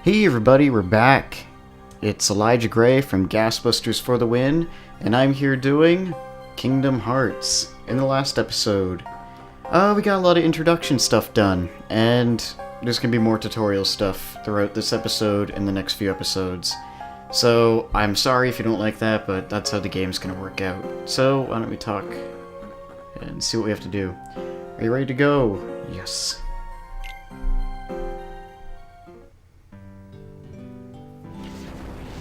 Hey everybody, we're back. It's Elijah Gray from Gasbusters for the Win, and I'm here doing Kingdom Hearts. In the last episode, we got a lot of introduction stuff done, and there's gonna be more tutorial stuff throughout this episode and the next few episodes. So, I'm sorry if you don't like that, but that's how the game's gonna work out. So, why don't we talk and see what we have to do. Are you ready to go? Yes.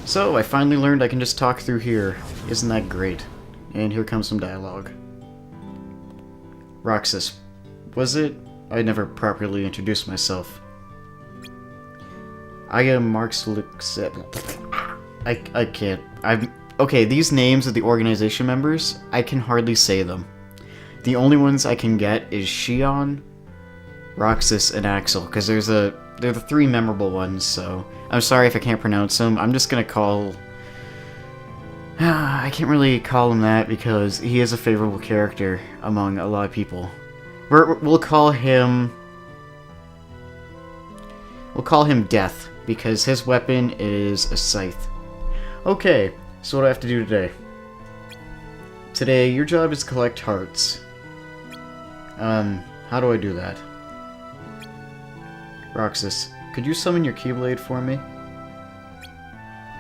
So, I finally learned I can just talk through here. Isn't that great? And here comes some dialogue. Roxas. Was it? I never properly introduced myself. I am Mark's I can't. Okay, these names of the organization members, I can hardly say them. The only ones I can get is Shion, Roxas, and Axel, because they're the three memorable ones, so I'm sorry if I can't pronounce them. I'm just gonna call... I can't really call him that because he is a favorable character among a lot of people. We'll call him... We'll call him Death, because his weapon is a scythe. Okay, so what do I have to do today? Today, your job is to collect hearts. How do I do that? Roxas, could you summon your Keyblade for me?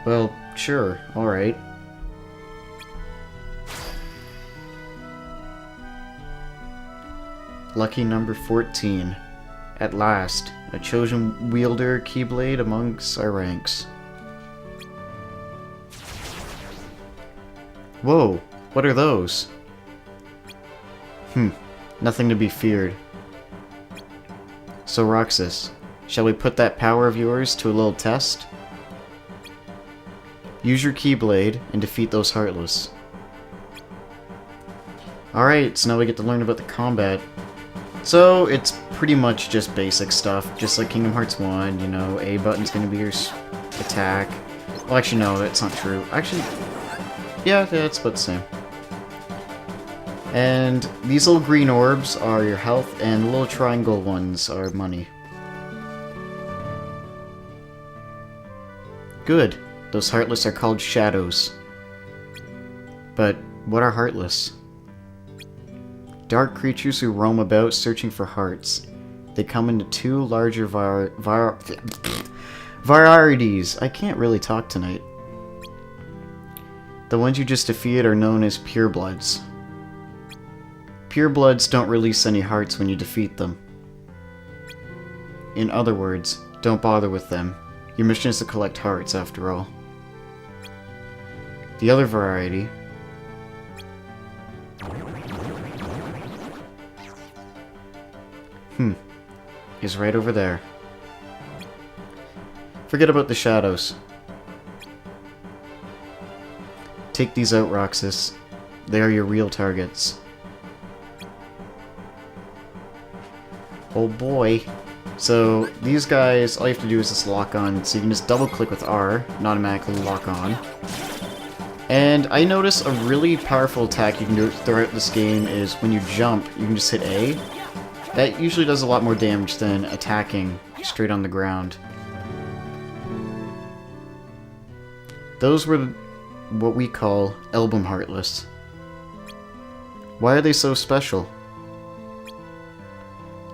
Well, sure, alright. Lucky number 14. At last, a chosen wielder Keyblade amongst our ranks. Whoa, what are those? Nothing to be feared. So Roxas, shall we put that power of yours to a little test? Use your Keyblade and defeat those Heartless. Alright, so now we get to learn about the combat. So, it's pretty much just basic stuff, just like Kingdom Hearts 1, you know, A button's gonna be your attack. Well, actually, no, that's not true. Actually, yeah, it's about the same. And these little green orbs are your health, and the little triangle ones are money. Good. Those Heartless are called Shadows. But what are Heartless? Dark creatures who roam about searching for hearts. They come into two larger varieties. I can't really talk tonight. The ones you just defeated are known as purebloods. Purebloods don't release any hearts when you defeat them. In other words, don't bother with them. Your mission is to collect hearts, after all. The other variety... is right over there. Forget about the shadows. Take these out, Roxas. They are your real targets. Oh boy. So, these guys, all you have to do is just lock on. So you can just double click with R, and automatically lock on. And I notice a really powerful attack you can do throughout this game is when you jump, you can just hit A. That usually does a lot more damage than attacking straight on the ground. Those were what we call Album Heartless. Why are they so special?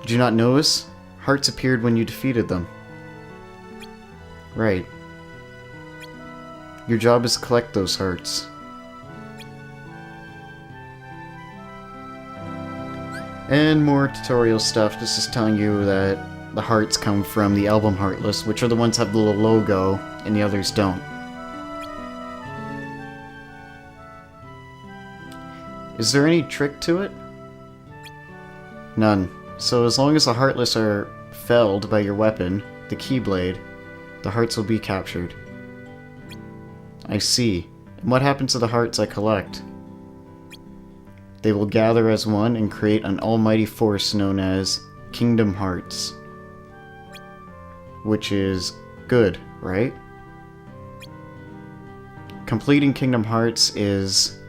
Did you not notice? Hearts appeared when you defeated them. Right. Your job is to collect those hearts. And more tutorial stuff. This is telling you that the hearts come from the Album Heartless, which are the ones that have the little logo, and the others don't. Is there any trick to it? None. So as long as the Heartless are felled by your weapon, the Keyblade, the hearts will be captured. I see. And what happens to the hearts I collect? They will gather as one and create an almighty force known as Kingdom Hearts. Which is good, right? Completing Kingdom Hearts is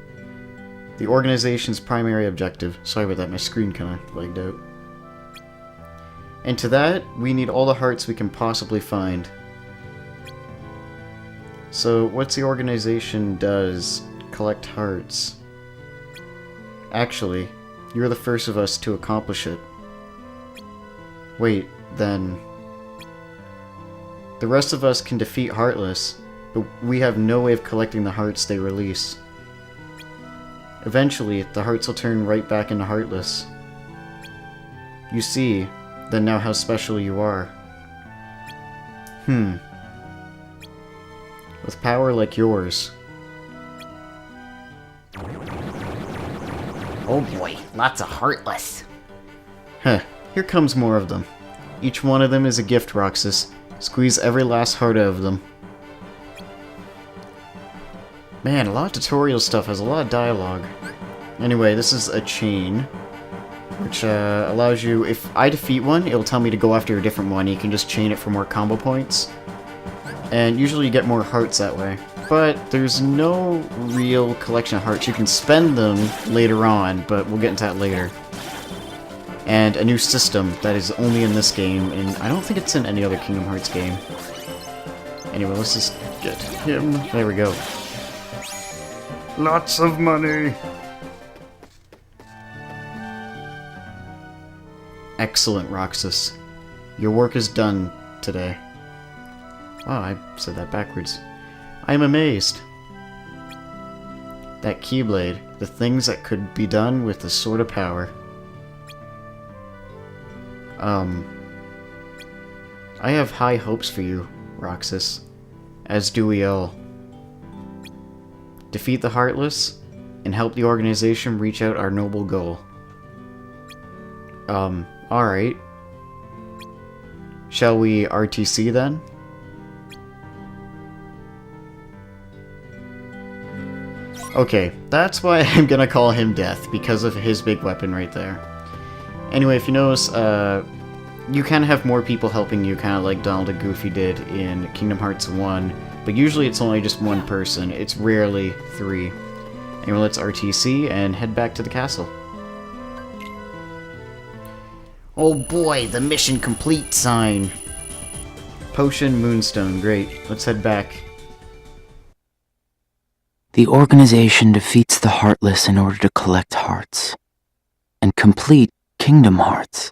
the organization's primary objective. Sorry about that, my screen kinda lagged out. And to that, we need all the hearts we can possibly find. So, what's the organization does? Collect hearts. Actually, you're the first of us to accomplish it. Wait, then... The rest of us can defeat Heartless, but we have no way of collecting the hearts they release. Eventually, the hearts will turn right back into Heartless. You see, then now how special you are. With power like yours. Oh boy, lots of Heartless. Heh, here comes more of them. Each one of them is a gift, Roxas. Squeeze every last heart out of them. Man, a lot of tutorial stuff has a lot of dialogue. Anyway, this is a chain, which allows you, if I defeat one, it'll tell me to go after a different one. You can just chain it for more combo points. And usually you get more hearts that way. But there's no real collection of hearts. You can spend them later on, but we'll get into that later. And a new system that is only in this game, and I don't think it's in any other Kingdom Hearts game. Anyway, let's just get him. There we go. Lots of money! Excellent, Roxas. Your work is done today. Wow, I said that backwards. I am amazed. That Keyblade, the things that could be done with the Sword of Power. I have high hopes for you, Roxas. As do we all. Defeat the Heartless, and help the organization reach out our noble goal. Alright. Shall we RTC then? Okay, that's why I'm gonna call him Death, because of his big weapon right there. Anyway, if you notice, you can have more people helping you, kind of like Donald and Goofy did in Kingdom Hearts 1, but usually it's only just one person. It's rarely three. Anyway, let's RTC and head back to the castle. Oh boy, the mission complete sign. Potion, Moonstone, great. Let's head back. The organization defeats the Heartless in order to collect hearts and complete Kingdom Hearts.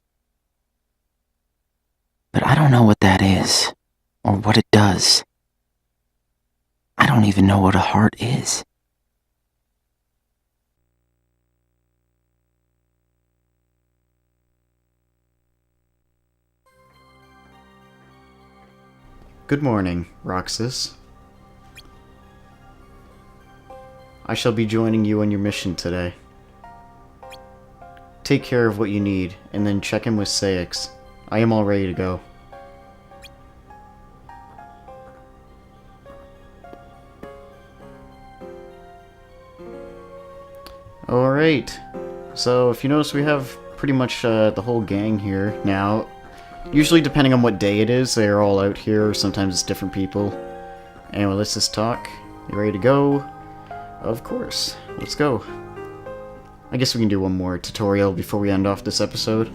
But I don't know what that is, or what it does. I don't even know what a heart is. Good morning, Roxas. I shall be joining you on your mission today. Take care of what you need, and then check in with Sayx. I am all ready to go. Alright, so if you notice, we have pretty much the whole gang here now. Usually, depending on what day it is, they're all out here, sometimes it's different people. Anyway, let's just talk. You ready to go? Of course. Let's go. I guess we can do one more tutorial before we end off this episode.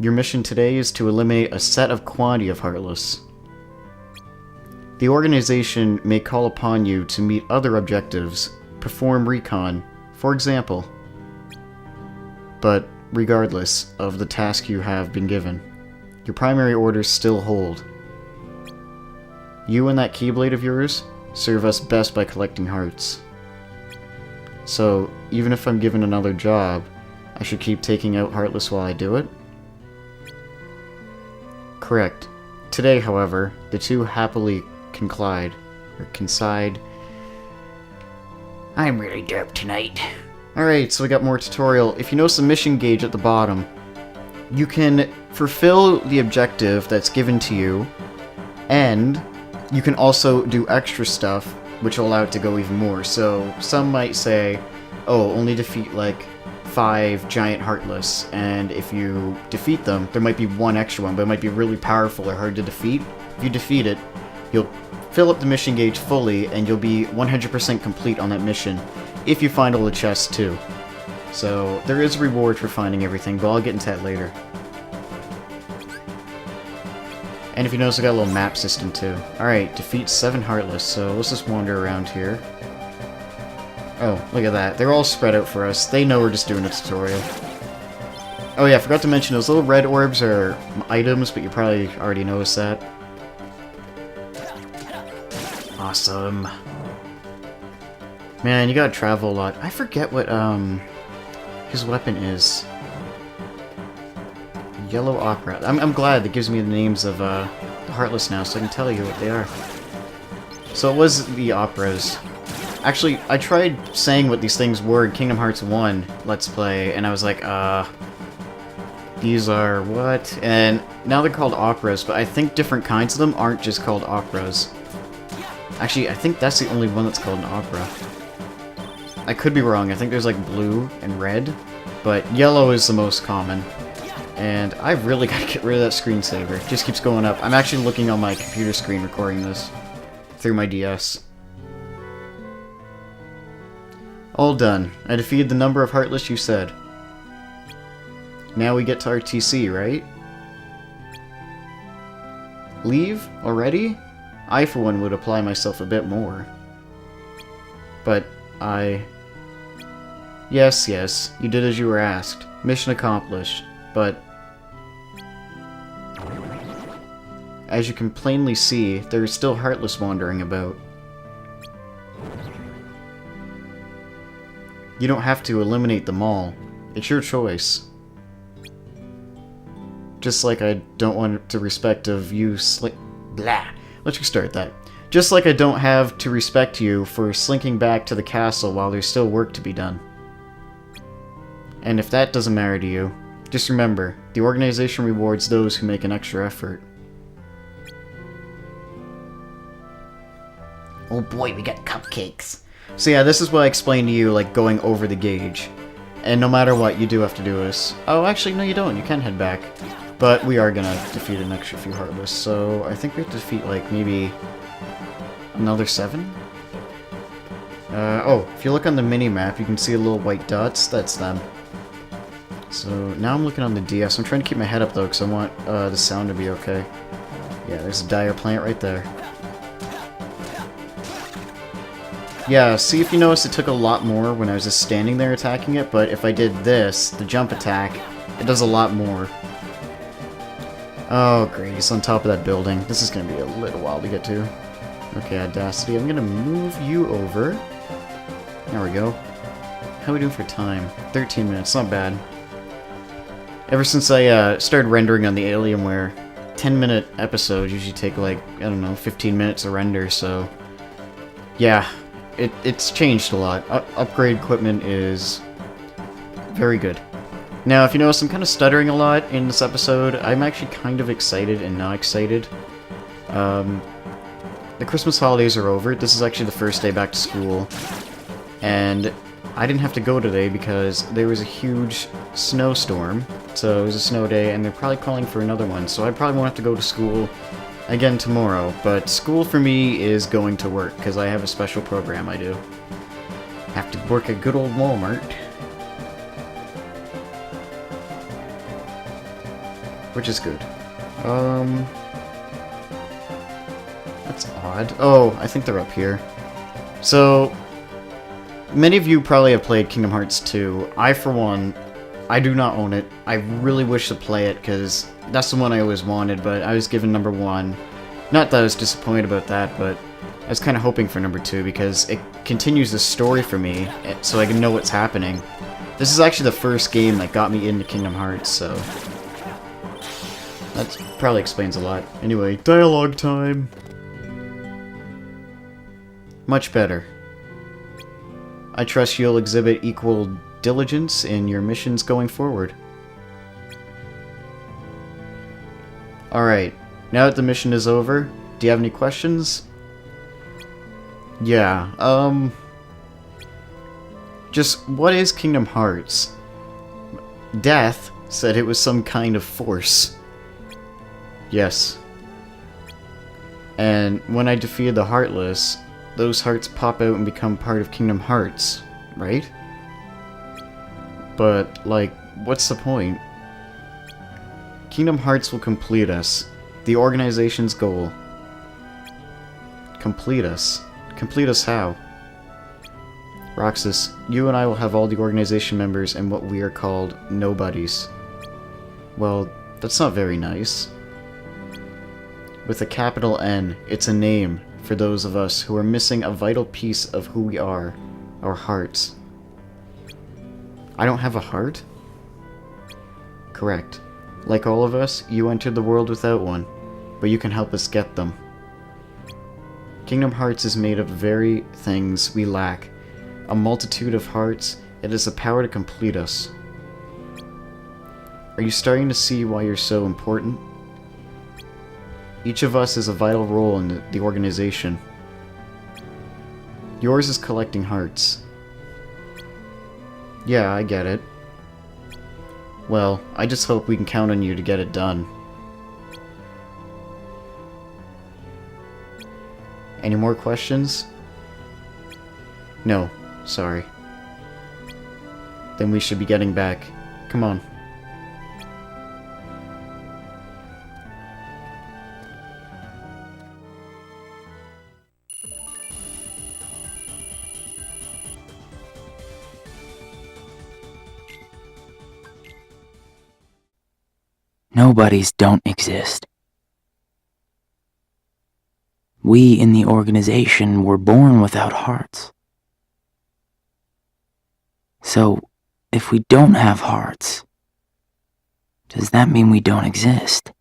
Your mission today is to eliminate a set of quantity of Heartless. The organization may call upon you to meet other objectives, perform recon, for example. But regardless of the task you have been given, your primary orders still hold. You and that Keyblade of yours serve us best by collecting hearts. So, even if I'm given another job, I should keep taking out Heartless while I do it? Correct. Today, however, the two happily coincide. I'm really derped tonight. Alright, so we got more tutorial. If you notice the mission gauge at the bottom, you can fulfill the objective that's given to you, and you can also do extra stuff, which will allow it to go even more. So, some might say, oh, only defeat like 5 giant Heartless, and if you defeat them, there might be one extra one, but it might be really powerful or hard to defeat. If you defeat it, you'll fill up the mission gauge fully, and you'll be 100% complete on that mission, if you find all the chests too. So, there is a reward for finding everything, but I'll get into that later. And if you notice, I got a little map system too. Alright, defeat 7 Heartless, so let's just wander around here. Oh, look at that. They're all spread out for us. They know we're just doing a tutorial. Oh yeah, I forgot to mention those little red orbs are items, but you probably already noticed that. Awesome. Man, you gotta travel a lot. I forget what, his weapon is. Yellow Opera. I'm glad that gives me the names of, the Heartless now, so I can tell you what they are. So it was the operas. Actually, I tried saying what these things were in Kingdom Hearts 1 Let's Play, and I was like, these are what? And now they're called operas, but I think different kinds of them aren't just called operas. Actually, I think that's the only one that's called an opera. I could be wrong. I think there's like blue and red, but yellow is the most common. And I've really got to get rid of that screensaver. It just keeps going up. I'm actually looking on my computer screen recording this through my DS. All done. I defeated the number of Heartless you said. Now we get to RTC, right? Leave? Already? I, for one, would apply myself a bit more. But Yes, yes, you did as you were asked. Mission accomplished. But as you can plainly see, there is still Heartless wandering about. You don't have to eliminate them all. It's your choice. Just like I don't want to respect of you blah. Let's restart that. Just like I don't have to respect you for slinking back to the castle while there's still work to be done. And if that doesn't matter to you, just remember, the organization rewards those who make an extra effort. Oh boy, we got cupcakes. So yeah, this is what I explained to you, like going over the gauge. And no matter what, you do have to do this. Oh, actually, no you don't. You can head back. But we are gonna defeat an extra few Heartless, so I think we have to defeat, like, maybe another 7? Oh, if you look on the mini-map, you can see the little white dots. That's them. So now I'm looking on the DS. I'm trying to keep my head up, though, because I want the sound to be okay. Yeah, there's a dire plant right there. Yeah, see if you notice it took a lot more when I was just standing there attacking it, but if I did this, the jump attack, it does a lot more. Oh, great, he's on top of that building. This is going to be a little while to get to. Okay, Audacity, I'm going to move you over. There we go. How are we doing for time? 13 minutes, not bad. Ever since I started rendering on the Alienware, 10-minute episodes usually take like, I don't know, 15 minutes to render, so... Yeah, it's changed a lot. Upgrade equipment is very good. Now, if you notice, I'm kind of stuttering a lot in this episode. I'm actually kind of excited and not excited. The Christmas holidays are over. This is actually the first day back to school. And I didn't have to go today because there was a huge snowstorm. So it was a snow day, and they're probably calling for another one. So I probably won't have to go to school again tomorrow. But school for me is going to work, because I have a special program I do. Have to work at good old Walmart. Which is good. That's odd. Oh, I think they're up here. So, many of you probably have played Kingdom Hearts 2. I, for one, I do not own it. I really wish to play it, because that's the one I always wanted, but I was given number 1. Not that I was disappointed about that, but I was kind of hoping for number 2, because it continues the story for me, so I can know what's happening. This is actually the first game that got me into Kingdom Hearts, so... that probably explains a lot. Anyway, dialogue time. Much better. I trust you'll exhibit equal diligence in your missions going forward. Alright, now that the mission is over, do you have any questions? Yeah, just what is Kingdom Hearts? Death said it was some kind of force. Yes. And when I defeated the Heartless, those hearts pop out and become part of Kingdom Hearts, right? But, like, what's the point? Kingdom Hearts will complete us. The organization's goal. Complete us. Complete us how? Roxas, you and I will have all the organization members and what we are called nobodies. Well, that's not very nice. With a capital N, it's a name for those of us who are missing a vital piece of who we are, our hearts. I don't have a heart? Correct. Like all of us, you entered the world without one, but you can help us get them. Kingdom Hearts is made of very things we lack. A multitude of hearts, it has the power to complete us. Are you starting to see why you're so important? Each of us has a vital role in the organization. Yours is collecting hearts. Yeah, I get it. Well, I just hope we can count on you to get it done. Any more questions? No, sorry. Then we should be getting back. Come on. Nobodies don't exist. We in the organization were born without hearts. So, if we don't have hearts, does that mean we don't exist?